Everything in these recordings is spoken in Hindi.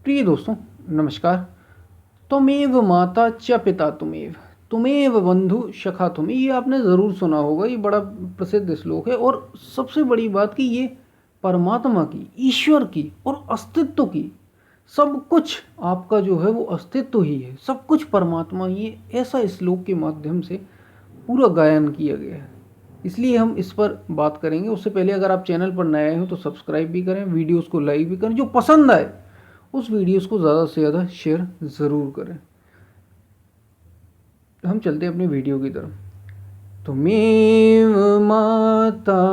प्रिय दोस्तों, नमस्कार। त्वमेव माता च पिता त्वमेव, त्वमेव बंधु सखा तुम। ये आपने ज़रूर सुना होगा। ये बड़ा प्रसिद्ध श्लोक है और सबसे बड़ी बात कि ये परमात्मा की, ईश्वर की और अस्तित्व की, सब कुछ आपका जो है वो अस्तित्व ही है, सब कुछ परमात्मा ही है। ऐसा श्लोक के माध्यम से पूरा गायन किया गया है, इसलिए हम इस पर बात करेंगे। उससे पहले अगर आप चैनल पर नए हो तो सब्सक्राइब भी करें, वीडियोस को लाइक भी करें, जो पसंद आए उस वीडियोस को ज़्यादा से ज़्यादा शेयर ज़रूर करें। हम चलते हैं अपनी वीडियो की तरफ। त्वमेव माता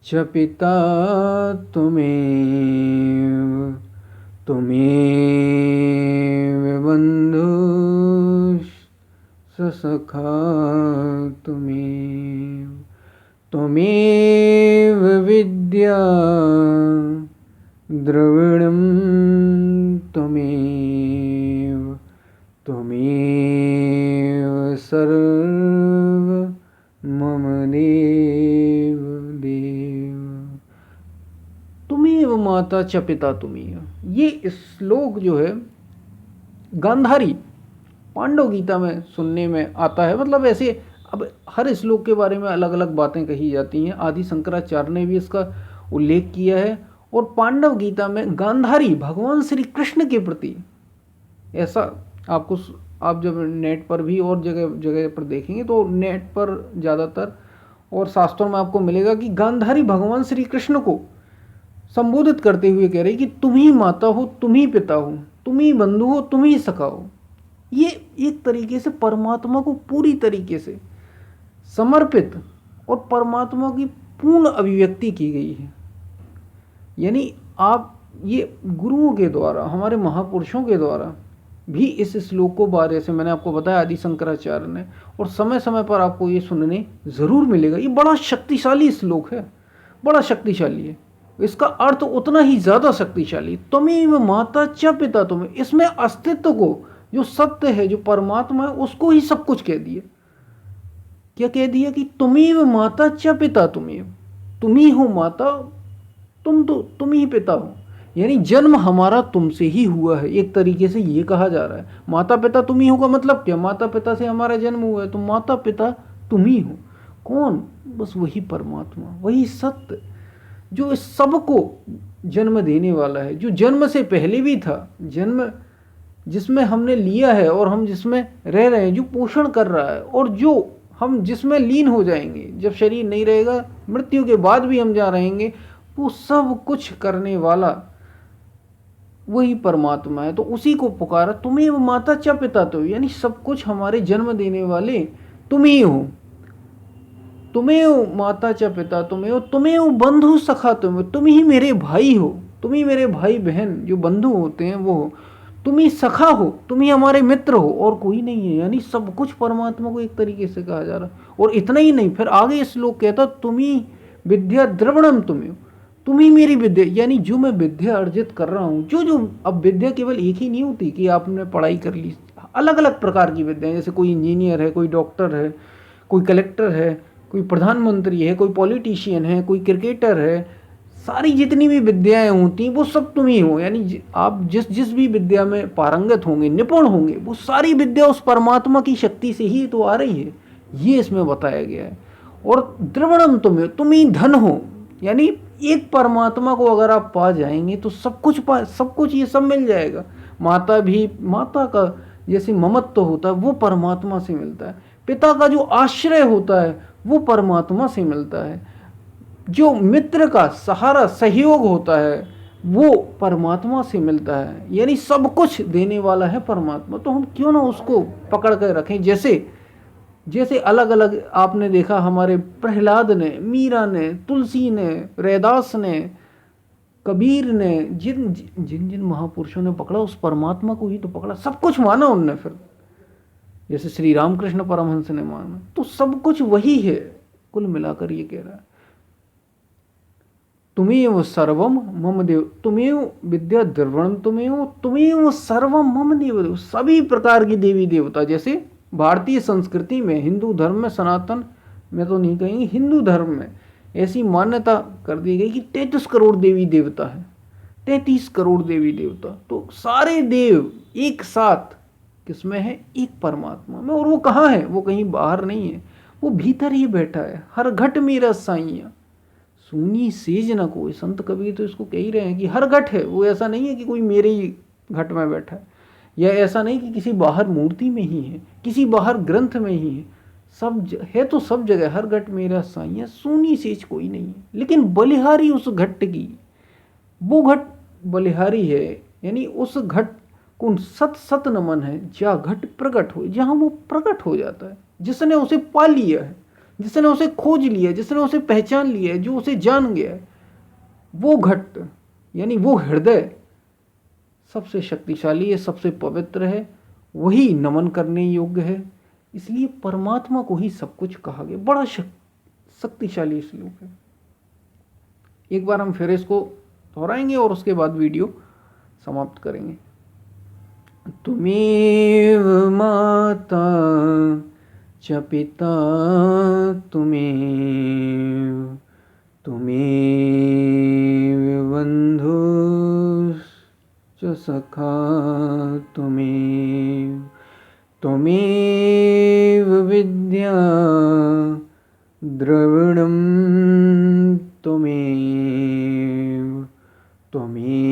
च पिता त्वमेव, त्वमेव बंधु सखा त्वमेव, त्वमेव विद्या द्रविणं त्वमेव, त्वमेव सर्वं मम देव देव। त्वमेव माता च पिता त्वमेव, ये श्लोक जो है गांधारी पांडव गीता में सुनने में आता है। मतलब ऐसे अब हर श्लोक के बारे में अलग अलग बातें कही जाती हैं। आदि शंकराचार्य ने भी इसका उल्लेख किया है और पांडव गीता में गांधारी भगवान श्री कृष्ण के प्रति ऐसा आप जब नेट पर भी और जगह जगह पर देखेंगे तो नेट पर ज़्यादातर और शास्त्रों में आपको मिलेगा कि गांधारी भगवान श्री कृष्ण को संबोधित करते हुए कह रही कि तुम ही माता हो, तुम ही पिता हो, तुम ही बंधु हो, तुम ही सखा हो। ये एक तरीके से परमात्मा को पूरी तरीके से समर्पित और परमात्मा की पूर्ण अभिव्यक्ति की गई है। यानी आप ये गुरुओं के द्वारा, हमारे महापुरुषों के द्वारा भी इस श्लोक को बारे से मैंने आपको बताया, आदि शंकराचार्य ने, और समय समय पर आपको ये सुनने ज़रूर मिलेगा। ये बड़ा शक्तिशाली श्लोक है, बड़ा शक्तिशाली है। इसका अर्थ उतना ही ज़्यादा शक्तिशाली। त्वमेव माता च पिता त्वमेव, इसमें अस्तित्व को, जो सत्य है, जो परमात्मा है, उसको ही सब कुछ कह दिया। क्या कह दिया कि त्वमेव माता च पिता त्वमेव, तुम ही हो माता, तुम ही पिता हो। यानी जन्म हमारा तुमसे ही हुआ है, एक तरीके से ये कहा जा रहा है। माता पिता तुम ही हो का मतलब क्या? माता पिता से हमारा जन्म हुआ है, तो माता पिता तुम ही हो। कौन? बस वही परमात्मा, वही सत्य जो इस सबको जन्म देने वाला है, जो जन्म से पहले भी था, जन्म जिसमें हमने लिया है और हम जिसमें रह रहे हैं, जो पोषण कर रहा है और जो हम जिसमें लीन हो जाएंगे जब शरीर नहीं रहेगा, मृत्यु के बाद भी हम जहाँ रहेंगे, वो सब कुछ करने वाला वही परमात्मा है। तो उसी को पुकारा, तुम्हें वो माता च पिता तो, यानी सब कुछ हमारे जन्म देने वाले तुम ही हो। तुम्हें हो माता च पिता तुम्हें हो, तुम्हें हो बंधु सखा तुम्हें, तुम ही मेरे भाई हो, तुम ही मेरे भाई बहन जो बंधु होते हैं वो हो, तुम ही सखा हो, तुम ही हमारे मित्र हो, और कोई नहीं है। यानी सब कुछ परमात्मा को एक तरीके से कहा जा रहा है। और इतना ही नहीं, फिर आगे श्लोक कहता तुम ही विद्या द्रविणम तुम्हें, तुम ही मेरी विद्या, यानी जो मैं विद्या अर्जित कर रहा हूँ, जो अब विद्या केवल एक ही नहीं होती कि आपने पढ़ाई कर ली, अलग अलग प्रकार की विद्या, जैसे कोई इंजीनियर है, कोई डॉक्टर है, कोई कलेक्टर है, कोई प्रधानमंत्री है, कोई पॉलिटिशियन है, कोई क्रिकेटर है। सारी जितनी भी विद्याएं होती हैं वो सब तुम ही हो। यानी आप जिस जिस भी विद्या में पारंगत होंगे, निपुण होंगे, वो सारी विद्या उस परमात्मा की शक्ति से ही तो आ रही है, ये इसमें बताया गया है। और द्रविणम तुम ही धन हो, यानी एक परमात्मा को अगर आप पा जाएंगे तो सब कुछ ये सब मिल जाएगा। माता भी, माता का जैसे ममत्व होता है वो परमात्मा से मिलता है, पिता का जो आश्रय होता है वो परमात्मा से मिलता है, जो मित्र का सहारा सहयोग होता है वो परमात्मा से मिलता है। यानी सब कुछ देने वाला है परमात्मा। तो हम क्यों ना उसको पकड़ कर रखें। जैसे अलग अलग आपने देखा, हमारे प्रहलाद ने, मीरा ने, तुलसी ने, रैदास ने, कबीर ने, जिन जिन जिन महापुरुषों ने पकड़ा उस परमात्मा को ही तो पकड़ा, सब कुछ माना उनने। फिर जैसे श्री रामकृष्ण परमहंस ने माना, तो सब कुछ वही है। कुल मिलाकर ये कह रहा है तुम्हें सर्वम मम देव, तुम्हें विद्या द्रविणम, तुम्हें सर्वम मम देव, सभी प्रकार की देवी देवता। जैसे भारतीय संस्कृति में, हिंदू धर्म में, सनातन में तो नहीं कहेंगे, हिंदू धर्म में ऐसी मान्यता कर दी गई कि 33 करोड़ देवी देवता है। 33 करोड़ देवी देवता, तो सारे देव एक साथ किसमें है? एक परमात्मा में। और वो कहाँ है? वो कहीं बाहर नहीं है, वो भीतर ही बैठा है। हर घट मेरा साइया सुनी सेज न कोई। संत कबीर तो इसको कह ही रहे हैं कि हर घट है। वो ऐसा नहीं है कि कोई मेरे ही घट में बैठा है, या ऐसा नहीं कि किसी बाहर मूर्ति में ही है, किसी बाहर ग्रंथ में ही है। है तो सब जगह। हर घट मेरा साइया सुनी सेज कोई नहीं है। लेकिन बलिहारी उस घट की, वो घट बलिहारी है, यानी उस घट को सत सत नमन है जा घट प्रकट हो, जहाँ वो प्रकट हो जाता है। जिसने उसे पा लिया है, जिसने उसे खोज लिया है, जिसने उसे पहचान लिया है, जो उसे जान गया है, वो घट यानी वो हृदय सबसे शक्तिशाली है, सबसे पवित्र है, वही नमन करने योग्य है। इसलिए परमात्मा को ही सब कुछ कहा गया। बड़ा शक्तिशाली श्लोक है। एक बार हम फिर इसको दोहराएंगे और उसके बाद वीडियो समाप्त करेंगे। तुमेव माता च पिता तुमेव, तुमेव बन्धुश्च सखा तुमेव, तुमेव विद्या द्रविणं तुमेव, तुमेव